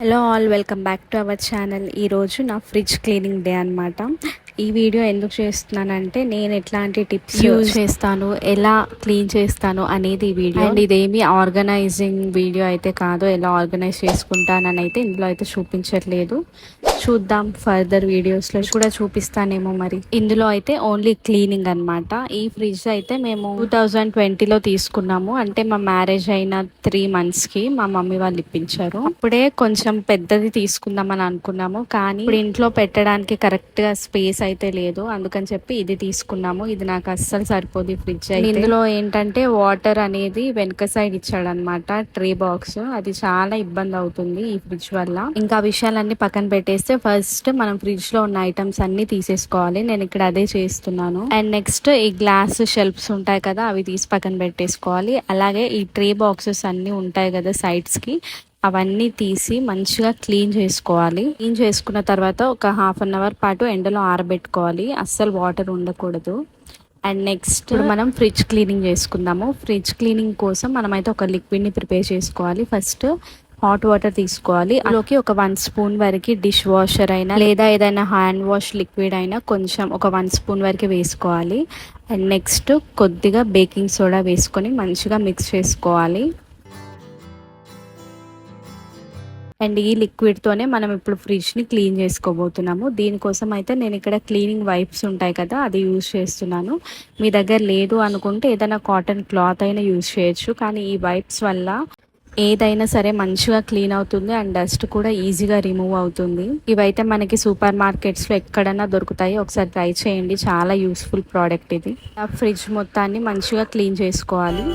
Hello all, welcome back to our channel. ఈరోజు నా fridge cleaning day అనమాట. ఈ వీడియో ఎందుకు చేస్తున్నానంటే నేను ఎట్లాంటి టిప్స్ యూజ్ చేస్తాను, ఎలా క్లీన్ చేస్తాను అనేది ఈ వీడియో. అండ్ ఇదేమి ఆర్గనైజింగ్ వీడియో అయితే కాదు, ఎలా ఆర్గనైజ్ చేసుకుంటానని అయితే ఇందులో అయితే చూపించట్లేదు. చూద్దాం ఫర్దర్ వీడియోస్లో కూడా చూపిస్తానేమో. మరి ఇందులో అయితే ఓన్లీ క్లీనింగ్ అనమాట. ఈ ఫ్రిడ్జ్ అయితే మేము 2020లో తీసుకున్నాము. అంటే మా మ్యారేజ్ అయిన 3 monthsకి మా మమ్మీ వాళ్ళు ఇప్పించారు. అప్పుడే కొంచెం పెద్దది తీసుకుందామని అనుకున్నాము, కానీ ఇప్పుడు ఇంట్లో పెట్టడానికి కరెక్ట్గా స్పేస్ అయితే లేదు. అందుకని చెప్పి ఇది తీసుకున్నాము. ఇది నాకు అస్సలు సరిపోదు ఈ ఫ్రిడ్జ్ అయితే. ఇందులో ఏంటంటే వాటర్ అనేది వెనక సైడ్ ఇచ్చాడనమాట, ట్రే బాక్స్. అది చాలా ఇబ్బంది అవుతుంది ఈ ఫ్రిడ్జ్ వల్ల. ఇంకా విషయాలన్నీ పక్కన పెట్టేస్తే ఫస్ట్ మనం ఫ్రిడ్జ్ లో ఉన్న ఐటమ్స్ అన్ని తీసేసుకోవాలి. నేను ఇక్కడ అదే చేస్తున్నాను. అండ్ నెక్స్ట్ ఈ గ్లాస్ షెల్ఫ్స్ ఉంటాయి కదా, అవి తీసి పక్కన పెట్టేసుకోవాలి. అలాగే ఈ ట్రే బాక్సెస్ అన్ని ఉంటాయి కదా సైడ్స్ కి, అవన్నీ తీసి మంచిగా క్లీన్ చేసుకోవాలి. క్లీన్ చేసుకున్న తర్వాత ఒక 1/2 hour పాటు ఎండలో ఆరబెట్టుకోవాలి. అస్సలు వాటర్ ఉండకూడదు. అండ్ నెక్స్ట్ మనం ఫ్రిడ్జ్ క్లీనింగ్ చేసుకుందాము. ఫ్రిడ్జ్ క్లీనింగ్ కోసం మనమైతే ఒక లిక్విడ్ ని ప్రిపేర్ చేసుకోవాలి. ఫస్ట్ హాట్ వాటర్ తీసుకోవాలి. అందులోకి ఒక 1 spoon వరకు డిష్ వాషర్ అయినా లేదా ఏదైనా హ్యాండ్ వాష్ లిక్విడ్ అయినా కొంచెం ఒక 1 spoon వరకు వేసుకోవాలి. అండ్ నెక్స్ట్ కొద్దిగా బేకింగ్ సోడా వేసుకొని మంచిగా మిక్స్ చేసుకోవాలి. అండ్ ఈ లిక్విడ్తోనే మనం ఇప్పుడు ఫ్రిడ్జ్ని క్లీన్ చేసుకోబోతున్నాము. దీనికోసం అయితే నేను ఇక్కడ క్లీనింగ్ వైప్స్ ఉంటాయి కదా, అది యూజ్ చేస్తున్నాను. మీ దగ్గర లేదు అనుకుంటే ఏదైనా కాటన్ క్లాత్ అయినా యూజ్ చేయొచ్చు. కానీ ఈ వైప్స్ వల్ల ఏదైనా సరే మంచిగా క్లీన్ అవుతుంది అండ్ డస్ట్ కూడా ఈజీగా రిమూవ్ అవుతుంది. ఇవైతే మనకి సూపర్ మార్కెట్స్లో ఎక్కడైనా దొరుకుతాయి. ఒకసారి ట్రై చేయండి, చాలా యూస్ఫుల్ ప్రోడక్ట్ ఇది. ఆ ఫ్రిడ్జ్ మొత్తాన్ని మంచిగా క్లీన్ చేసుకోవాలి.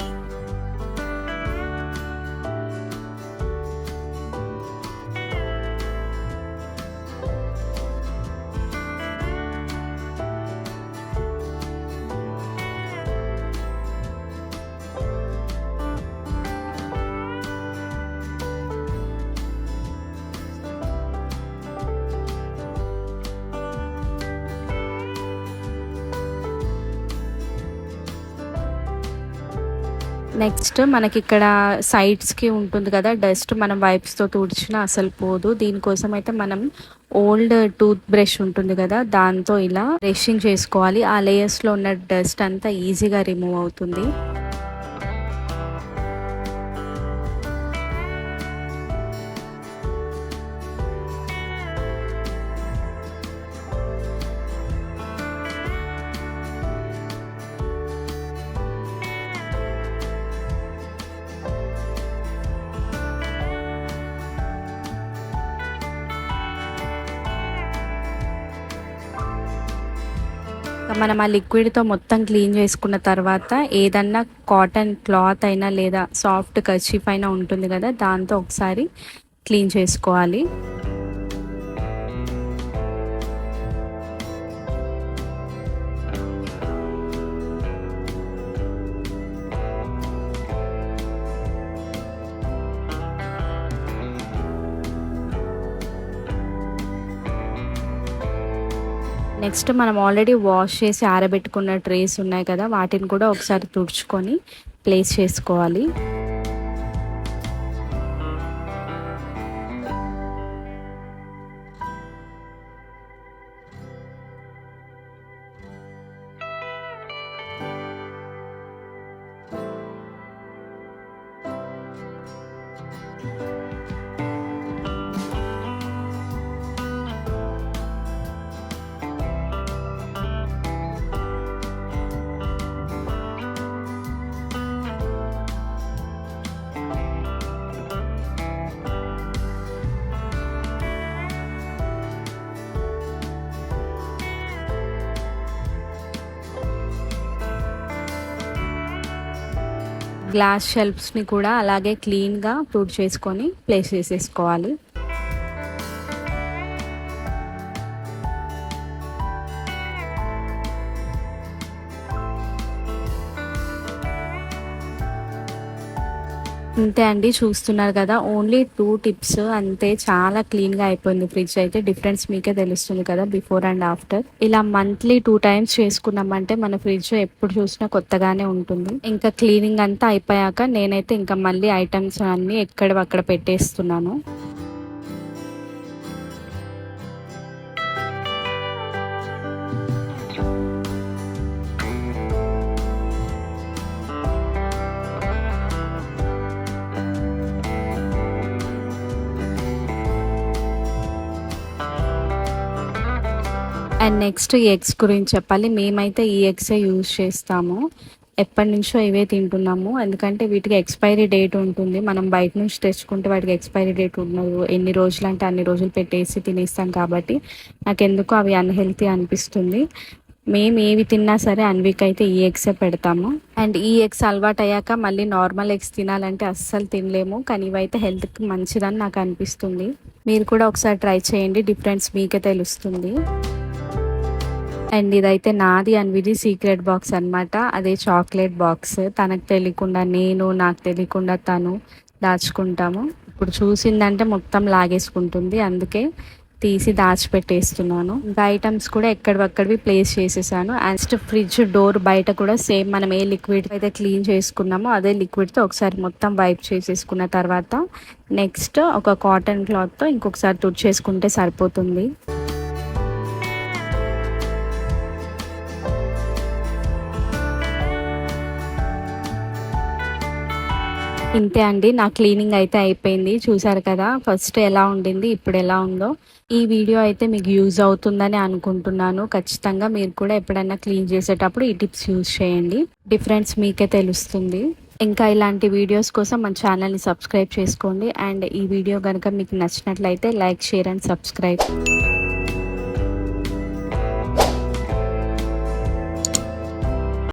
నెక్స్ట్ మనకి ఇక్కడ సైడ్స్కి ఉంటుంది కదా డస్ట్, మనం వైప్స్తో తుడిచినా అసలు పోదు. దీనికోసం అయితే మనం ఓల్డ్ టూత్ బ్రష్ ఉంటుంది కదా, దాంతో ఇలా బ్రషింగ్ చేసుకోవాలి. ఆ లేయర్స్లో ఉన్న డస్ట్ అంతా ఈజీగా రిమూవ్ అవుతుంది. మనం ఆ లిక్విడ్తో మొత్తం క్లీన్ చేసుకున్న తర్వాత ఏదన్నా కాటన్ క్లాత్ అయినా లేదా సాఫ్ట్ కర్చీఫ్ అయినా ఉంటుంది కదా, దాంతో ఒకసారి క్లీన్ చేసుకోవాలి. నెక్స్ట్ మనం ఆల్రెడీ వాష్ చేసి ఆరబెట్టుకున్న ట్రేస్ ఉన్నాయి కదా, వాటిని కూడా ఒకసారి తుడుచుకొని ప్లేస్ చేసుకోవాలి. గ్లాస్ షెల్ఫ్స్ని కూడా అలాగే క్లీన్గా తుడిచేసుకొని ప్లేస్ చేసేసుకోవాలి. అంతే అండి, చూస్తున్నారు కదా, ఓన్లీ 2 tips అంతే. చాలా క్లీన్ గా అయిపోయింది ఫ్రిడ్జ్ అయితే. డిఫరెన్స్ మీకే తెలుస్తుంది కదా బిఫోర్ అండ్ ఆఫ్టర్. ఇలా మంత్లీ 2 times చేసుకున్నామంటే మన ఫ్రిడ్జ్ ఎప్పుడు చూసినా కొత్తగానే ఉంటుంది. ఇంకా క్లీనింగ్ అంతా అయిపోయాక నేనైతే ఇంకా మళ్ళీ ఐటమ్స్ అన్ని ఎక్కడ అక్కడ పెట్టేస్తున్నాను. అండ్ నెక్స్ట్ ఈ ఎగ్స్ గురించి చెప్పాలి. మేమైతే ఈ ఎగ్సే యూజ్ చేస్తాము. ఎప్పటి నుంచో ఇవే తింటున్నాము. ఎందుకంటే వీటికి ఎక్స్పైరీ డేట్ ఉంటుంది. మనం బయట నుంచి తెచ్చుకుంటే వాటికి ఎక్స్పైరీ డేట్ ఉండదు. ఎన్ని రోజులు అంటే అన్ని రోజులు పెట్టేసి తినేస్తాం కాబట్టి నాకెందుకో అవి అన్హెల్తీ అనిపిస్తుంది. మేము ఏవి తిన్నా సరే 1 వీక్ అయితే ఈ ఎగ్సే పెడతాము. అండ్ ఈ ఎగ్స్ అలవాటు అయ్యాక మళ్ళీ నార్మల్ ఎగ్స్ తినాలంటే అస్సలు తినలేము. కానీ ఇవైతే హెల్త్కి మంచిదని నాకు అనిపిస్తుంది. మీరు కూడా ఒకసారి ట్రై చేయండి, డిఫరెన్స్ మీకే తెలుస్తుంది. అండ్ ఇదైతే నాది అన్విది సీక్రెట్ బాక్స్ అనమాట. అదే చాక్లెట్ బాక్స్. తనకు తెలియకుండా నేను, నాకు తెలియకుండా తను దాచుకుంటాము. ఇప్పుడు చూసిందంటే మొత్తం లాగేసుకుంటుంది, అందుకే తీసి దాచిపెట్టేస్తున్నాను. ఇంకా ఐటమ్స్ కూడా ఎక్కడివక్కడివి ప్లేస్ చేసేసాను. అండ్ ఫ్రిడ్జ్ డోర్ బయట కూడా సేమ్ మనం ఏ లిక్విడ్ అయితే క్లీన్ చేసుకున్నామో అదే లిక్విడ్తో ఒకసారి మొత్తం వైప్ చేసేసుకున్న తర్వాత నెక్స్ట్ ఒక కాటన్ క్లాత్తో ఇంకొకసారి తుడిచేసుకుంటే సరిపోతుంది. ఇంతే అండి, నా క్లీనింగ్ అయితే అయిపోయింది. చూసారు కదా ఫస్ట్ ఎలా ఉండింది, ఇప్పుడు ఎలా ఉందో. ఈ వీడియో అయితే మీకు యూజ్ అవుతుందని అనుకుంటున్నాను. ఖచ్చితంగా మీరు కూడా ఎప్పుడైనా క్లీన్ చేసేటప్పుడు ఈ టిప్స్ యూజ్ చేయండి, డిఫరెన్స్ మీకే తెలుస్తుంది. ఇంకా ఇలాంటి వీడియోస్ కోసం మన ఛానల్ని సబ్స్క్రైబ్ చేసుకోండి. అండ్ ఈ వీడియో కనుక మీకు నచ్చినట్లయితే లైక్, షేర్ అండ్ సబ్స్క్రైబ్.